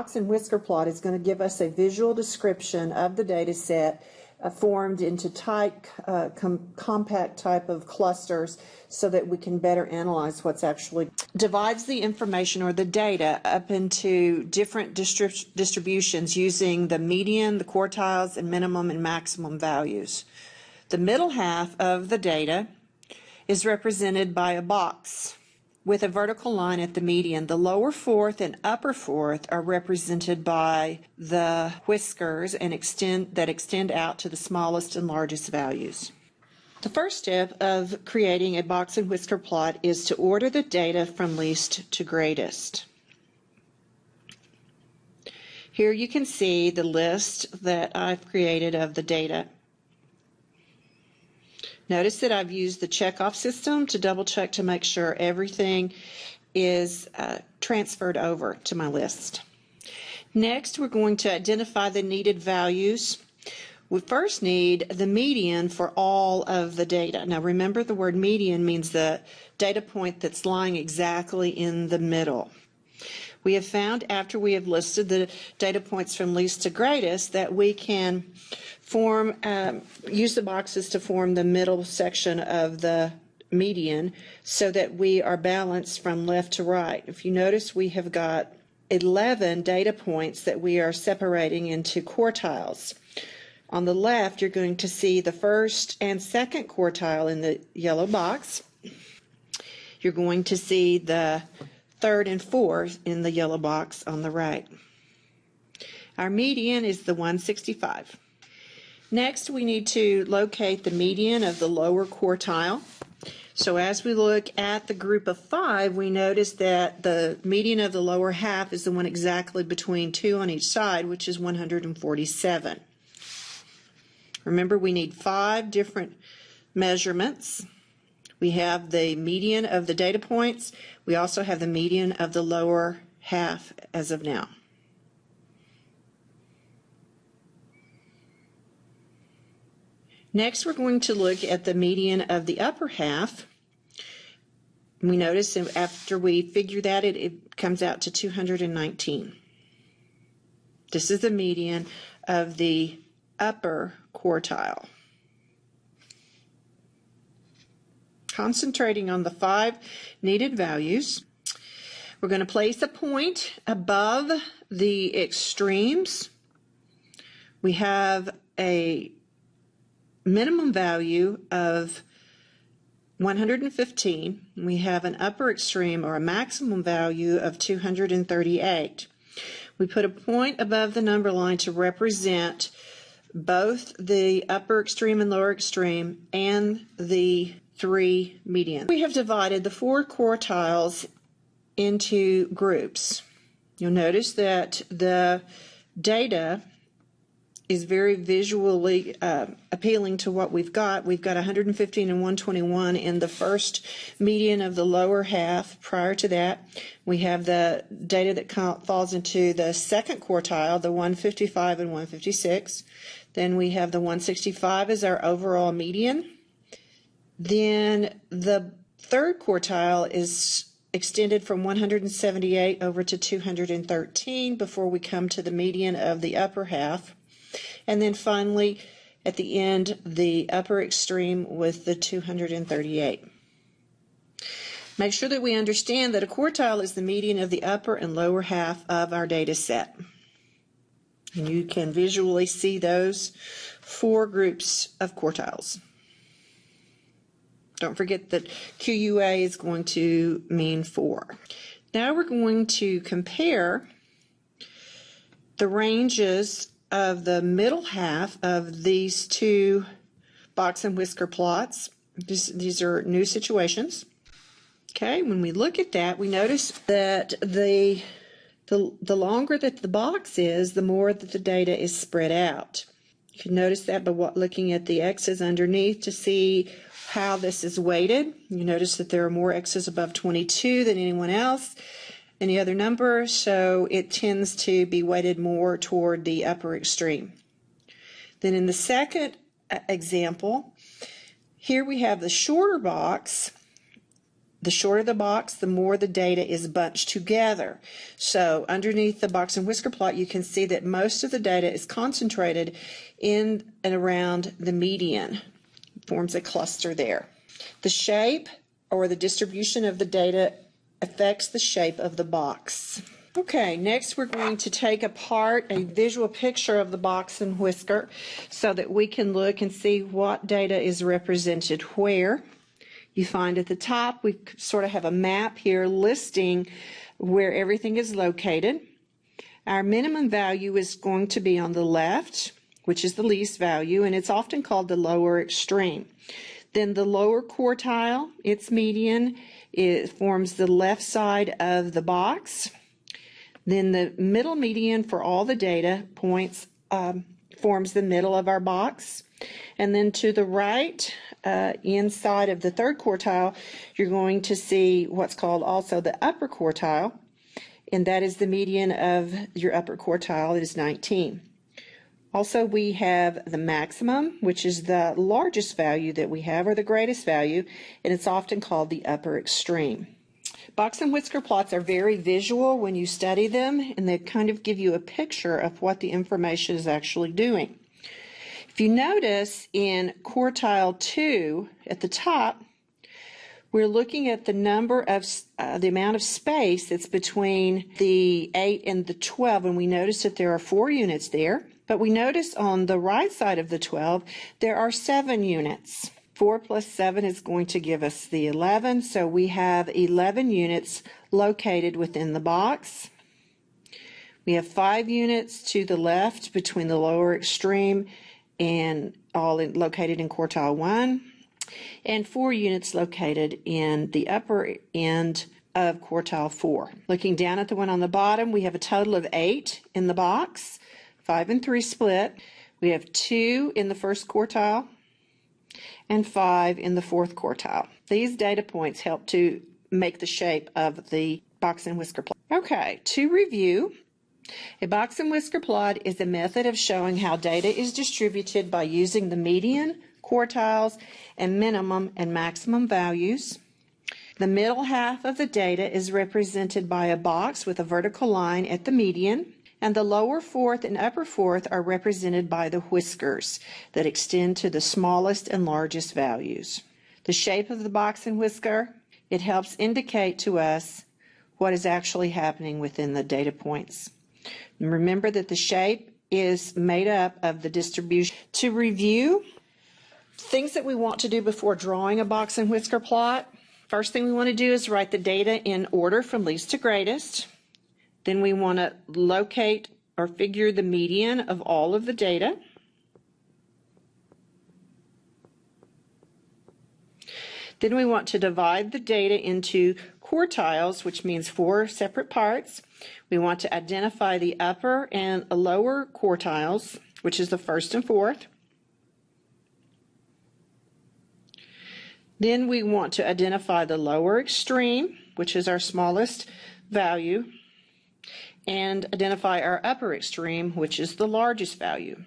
Box and whisker plot is going to give us a visual description of the data set formed into tight, compact type of clusters so that we can better analyze what's actually divides the information or the data up into different distributions using the median, the quartiles, and minimum and maximum values. The middle half of the data is represented by a box with a vertical line at the median. The lower fourth and upper fourth are represented by the whiskers and extend out to the smallest and largest values. The first step of creating a box and whisker plot is to order the data from least to greatest. Here you can see the list that I've created of the data. Notice that I've used the checkoff system to double check to make sure everything is transferred over to my list. Next, we're going to identify the needed values. We first need the median for all of the data. Now remember, the word median means the data point that's lying exactly in the middle. We have found, after we have listed the data points from least to greatest, that we can use the boxes to form the middle section of the median so that we are balanced from left to right. If you notice, we have got 11 data points that we are separating into quartiles. On the left, you're going to see the first and second quartile in the yellow box. You're going to see the third and fourth in the yellow box on the right. Our median is the 165. Next, we need to locate the median of the lower quartile. So as we look at the group of 5, we notice that the median of the lower half is the one exactly between 2 on each side, which is 147. Remember, we need 5 different measurements. We have the median of the data points. We also have the median of the lower half as of now. Next, we're going to look at the median of the upper half. We notice after we figure that, it comes out to 219. This is the median of the upper quartile. Concentrating on the 5 needed values, we're going to place a point above the extremes. We have a minimum value of 115. We have an upper extreme or a maximum value of 238. We put a point above the number line to represent both the upper extreme and lower extreme and the 3 medians. We have divided the 4 quartiles into groups. You'll notice that the data is very visually appealing to what we've got. We've got 115 and 121 in the first median of the lower half. Prior to that, we have the data that falls into the second quartile, the 155 and 156. Then we have the 165 as our overall median. Then the third quartile is extended from 178 over to 213 before we come to the median of the upper half. And then finally, at the end, the upper extreme with the 238. Make sure that we understand that a quartile is the median of the upper and lower half of our data set. And you can visually see those 4 groups of quartiles. Don't forget that QUA is going to mean 4. Now we're going to compare the ranges of the middle half of these 2 box and whisker plots. These are new situations. Okay, when we look at that, we notice that the longer that the box is, the more that the data is spread out. You can notice that by looking at the X's underneath to see how this is weighted. You notice that there are more X's above 22 than anyone else, any other number, so it tends to be weighted more toward the upper extreme. Then in the second example, here we have the shorter box the shorter the box, the more the data is bunched together. So underneath the box and whisker plot, you can see that most of the data is concentrated in and around the median. It forms a cluster there. The shape or the distribution of the data affects the shape of the box. Okay, next we're going to take apart a visual picture of the box and whisker so that we can look and see what data is represented where. You find at the top we sort of have a map here listing where everything is located. Our minimum value is going to be on the left, which is the least value, and it's often called the lower extreme. Then the lower quartile, its median, it forms the left side of the box. Then the middle median for all the data points forms the middle of our box. And then to the right, inside of the third quartile, you're going to see what's called also the upper quartile, and that is the median of your upper quartile. It is 19. Also, we have the maximum, which is the largest value that we have, or the greatest value, and it's often called the upper extreme. Box and whisker plots are very visual when you study them, and they kind of give you a picture of what the information is actually doing. If you notice in quartile 2 at the top, we're looking at the number of the amount of space that's between the 8 and the 12, and we notice that there are 4 units there. But we notice on the right side of the 12, there are 7 units. 4 plus 7 is going to give us the 11, so we have 11 units located within the box. We have 5 units to the left between the lower extreme and located in quartile 1, and 4 units located in the upper end of quartile 4. Looking down at the one on the bottom, we have a total of 8 in the box, 5 and 3 split. We have 2 in the first quartile and 5 in the fourth quartile. These data points help to make the shape of the box and whisker plot. Okay, to review, a box and whisker plot is a method of showing how data is distributed by using the median, quartiles, and minimum and maximum values. The middle half of the data is represented by a box with a vertical line at the median, and the lower fourth and upper fourth are represented by the whiskers that extend to the smallest and largest values. The shape of the box and whisker, it helps indicate to us what is actually happening within the data points. And remember that the shape is made up of the distribution. To review, things that we want to do before drawing a box and whisker plot, first thing we want to do is write the data in order from least to greatest. Then we want to locate or figure the median of all of the data. Then we want to divide the data into quartiles, which means 4 separate parts. We want to identify the upper and lower quartiles, which is the first and fourth. Then we want to identify the lower extreme, which is our smallest value, and identify our upper extreme, which is the largest value.